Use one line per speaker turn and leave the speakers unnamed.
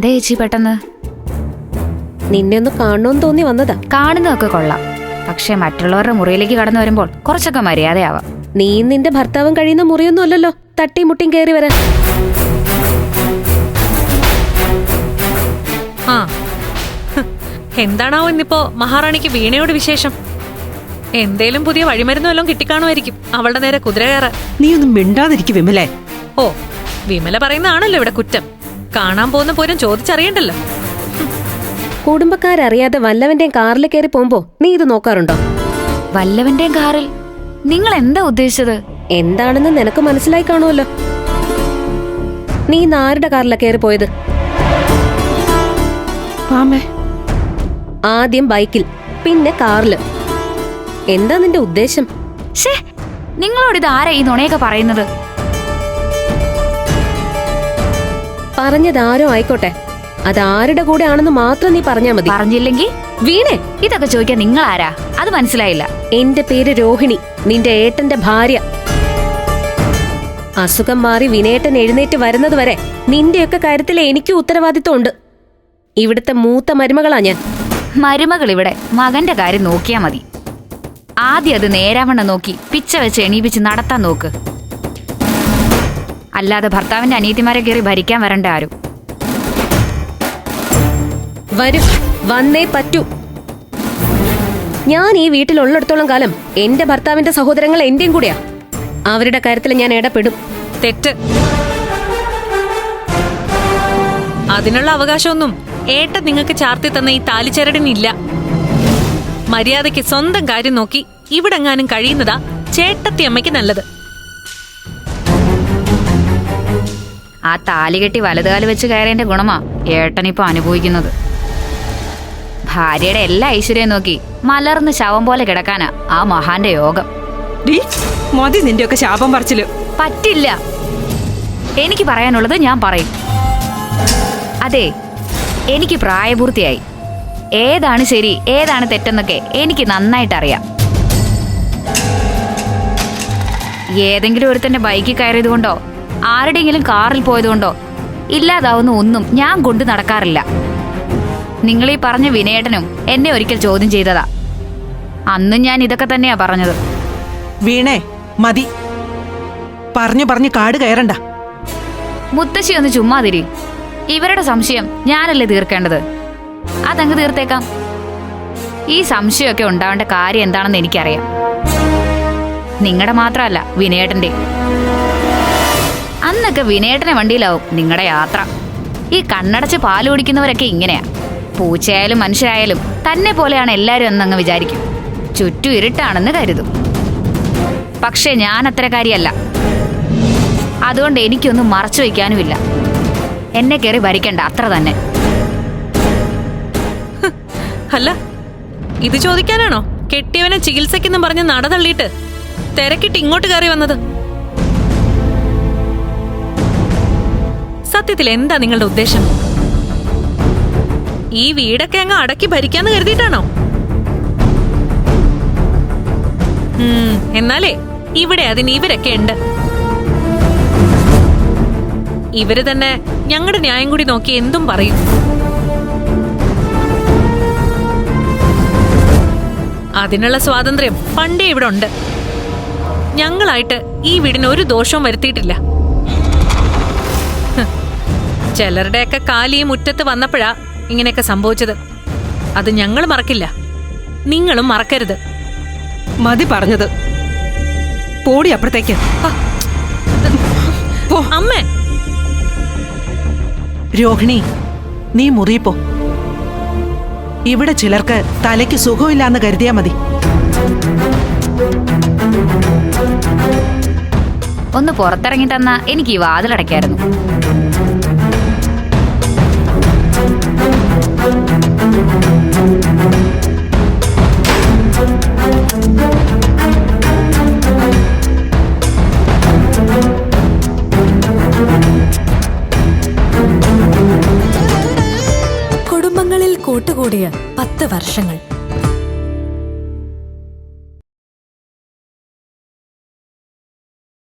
എന്താ ചേച്ചി പെട്ടെന്ന്?
നിന്നെ ഒന്ന് കാണണമെന്ന് തോന്നി വന്നതാ.
കാണുന്നതൊക്കെ കൊള്ളാം, പക്ഷെ മറ്റുള്ളവരുടെ മുറിയിലേക്ക് കടന്നു വരുമ്പോൾ കുറച്ചൊക്കെ മര്യാദയാവാം.
നീ നിന്റെ ഭർത്താവും കഴിയുന്ന മുറിയൊന്നും അല്ലല്ലോ തട്ടിയും മുട്ടിയും കയറി വരാൻ.
ആ എന്താണാവോ ഇന്നിപ്പോ മഹാറാണിക്ക് വീണയോട് വിശേഷം? എന്തേലും പുതിയ വഴിമരുന്ന് വല്ലതും കിട്ടിക്കാണുമായിരിക്കും അവളുടെ നേരെ കുതിര കയറാൻ.
നീ ഒന്നും മിണ്ടാതിരിക്കും വിമലേ.
ഓ, വിമല പറയുന്നതാണല്ലോ ഇവിടെ കുറ്റം. കാണാൻ പോകുന്ന പോലും ചോദിച്ചറിയണ്ടല്ലോ.
കുടുംബക്കാരറിയാതെ വല്ലവന്റെയും കാറിൽ കയറി പോകുമ്പോ നീ ഇത് നോക്കാറുണ്ടോ?
വല്ലവന്റെയും കാറിൽ? നിങ്ങൾ എന്താ ഉദ്ദേശിച്ചത്?
എന്താണെന്ന് നിനക്ക് മനസ്സിലായി കാണുമല്ലോ. നീ ഇന്ന് ആരുടെ കാറിലാ കയറി പോയത്? ആദ്യം ബൈക്കിൽ, പിന്നെ കാറില്. എന്താ നിന്റെ ഉദ്ദേശം?
നിങ്ങളോട് ഇത് ആരാ ഈ നുണയൊക്കെ പറയുന്നത്?
പറഞ്ഞതാരോ ആയിക്കോട്ടെ, അതാരുടെ കൂടെ ആണെന്ന് മാത്രം നീ പറഞ്ഞാ മതി.
പറഞ്ഞില്ലെങ്കിൽ
വീണേ,
ഇതൊക്കെ ചോദിക്കാൻ നിങ്ങൾ ആരാ? അത് മനസ്സിലായില്ല.
എന്റെ പേര് രോഹിണി, നിന്റെ ഏട്ടന്റെ ഭാര്യ. അസുഖം മാറി വിനേട്ടൻ എഴുന്നേറ്റ് വരുന്നത് വരെ നിന്റെയൊക്കെ കാര്യത്തിൽ എനിക്ക് ഉത്തരവാദിത്വം ഉണ്ട്. ഇവിടുത്തെ മൂത്ത മരുമകളാ ഞാൻ.
മരുമകൾ ഇവിടെ മകന്റെ കാര്യം നോക്കിയാ മതി. ആദ്യം അത് നേരാവണ്ണം നോക്കി പിച്ച വെച്ച് എണീപ്പിച്ച് നടത്താൻ നോക്ക്. അല്ലാതെ ഭർത്താവിന്റെ അനിയത്തിമാരെ കയറി ഭരിക്കാൻ വരണ്ട ആരും.
വരും, വന്നേ പറ്റൂ. ഞാൻ ഈ വീട്ടിലുള്ളിടത്തോളം കാലം എന്റെ ഭർത്താവിന്റെ സഹോദരങ്ങൾ എന്റെയും കൂടെയാ. അവരുടെ കാര്യത്തിൽ ഞാൻ ഇടപെടും.
തെറ്റ്. അതിനുള്ള അവകാശമൊന്നും ഏട്ടൻ നിങ്ങൾക്ക് ചാർത്തി തന്ന ഈ താലിച്ചരടിനില്ല. മര്യാദയ്ക്ക് സ്വന്തം കാര്യം നോക്കി ഇവിടെങ്ങാനും കഴിയുന്നതാ ചേട്ടത്തി അമ്മയ്ക്ക് നല്ലത്.
ആ താലി കെട്ടി വലതുകാല് വെച്ച് കയറിയതിന്റെ ഗുണമാ ഏട്ടനിപ്പോ അനുഭവിക്കുന്നത്. ഭാര്യയുടെ എല്ലാ ഐശ്വര്യം നോക്കി മലർന്ന് ശവം പോലെ കിടക്കാനാ ആ മഹാന്റെ യോഗം.
മതി നിന്റെയൊക്കെ ശാപം പറിച്ചില്.
പറ്റില്ല. എനിക്ക് പറയാനുള്ളത് ഞാൻ പറയും. അതെ, എനിക്ക് പ്രായപൂർത്തിയായി. ഏതാണ് ശരി ഏതാണ് തെറ്റെന്നൊക്കെ എനിക്ക് നന്നായിട്ടറിയാം. ഏതെങ്കിലും ഒരുത്തന്റെ ബൈക്കിൽ കയറിയത് കൊണ്ടോ ആരുടെയെങ്കിലും കാറിൽ പോയതുകൊണ്ടോ ഇല്ലാതാവുന്ന ഒന്നും ഞാൻ കൊണ്ട് നടക്കാറില്ല. നിങ്ങളീ പറഞ്ഞ വിനയേട്ടനും എന്നെ ഒരിക്കൽ ചോദ്യം ചെയ്തതാ. അന്നും ഞാൻ ഇതൊക്കെ തന്നെയാ പറഞ്ഞത്.
വീണേ, മതി. പറഞ്ഞു പറഞ്ഞു കാട് കയറണ്ട.
മുത്തശ്ശി ഒന്ന് ചുമ്മാതിരി. ഇവരുടെ സംശയം ഞാനല്ലേ തീർക്കേണ്ടത്? അതങ്ങ് തീർത്തേക്കാം. ഈ സംശയമൊക്കെ ഉണ്ടാവേണ്ട കാര്യം എന്താണെന്ന് എനിക്കറിയാം. നിങ്ങളുടെ മാത്രമല്ല, വിനയേട്ടന്റെ. അന്നൊക്കെ വിനയേട്ടനെ വണ്ടിയിലാവും നിങ്ങളുടെ യാത്ര. ഈ കണ്ണടച്ച് പാല് കുടിക്കുന്നവരൊക്കെ ഇങ്ങനെയാ. പൂച്ചയായാലും മനുഷ്യരായാലും തന്നെ പോലെയാണ് എല്ലാവരും എന്നങ്ങ് വിചാരിക്കും. ചുറ്റും ഇരുട്ടാണെന്ന് കരുതും. പക്ഷെ ഞാൻ അത്തരക്കാരിയല്ല. അതുകൊണ്ട് എനിക്കൊന്നും മറച്ചു വയ്ക്കാനുമില്ല. എന്നെ കയറി ഭരിക്കണ്ട, അത്ര തന്നെ.
അല്ല, ഇത് ചോദിക്കാനാണോ കെട്ടിയവനെ ചികിത്സയ്ക്കെന്നും പറഞ്ഞ് നട തള്ളിയിട്ട് തിരക്കിട്ട് ഇങ്ങോട്ട് കയറി വന്നത്? സത്യത്തിൽ എന്താ നിങ്ങളുടെ ഉദ്ദേശം? ഈ വീടൊക്കെ അങ്ങ് അടക്കി ഭരിക്കാന്ന് കരുതിയിട്ടാണോ? എന്നാലേ ഇവിടെ അതിന് ഇവരൊക്കെ ഉണ്ട്. ഇവര് തന്നെ ഞങ്ങളുടെ ന്യായം കൂടി നോക്കി എന്തും പറയും. അതിനുള്ള സ്വാതന്ത്ര്യം പണ്ടേ ഇവിടെ ഉണ്ട്. ഞങ്ങളായിട്ട് ഈ വീടിന് ഒരു ദോഷവും വരുത്തിയിട്ടില്ല. ചിലരുടെയൊക്കെ കാലി മുറ്റത്ത് വന്നപ്പോഴാ ഇങ്ങനെയൊക്കെ സംഭവിച്ചത്. അത് ഞങ്ങൾ മറക്കില്ല, നിങ്ങളും മറക്കരുത്.
മതി പറഞ്ഞത്. പോടി അപ്പുറത്തേക്ക്.
അമ്മേ.
രോഹിണി, നീ മുറിയിപ്പോ. ഇവിടെ ചിലർക്ക് തലയ്ക്ക് സുഖമില്ലാന്ന് കരുതിയാ മതി.
ഒന്ന് പുറത്തിറങ്ങി തന്നാ എനിക്ക് ഈ വാതിലടയ്ക്കായിരുന്നു.
കുടുംബങ്ങളിൽ കൂട്ടുകൂടിയ 10 വർഷങ്ങൾ.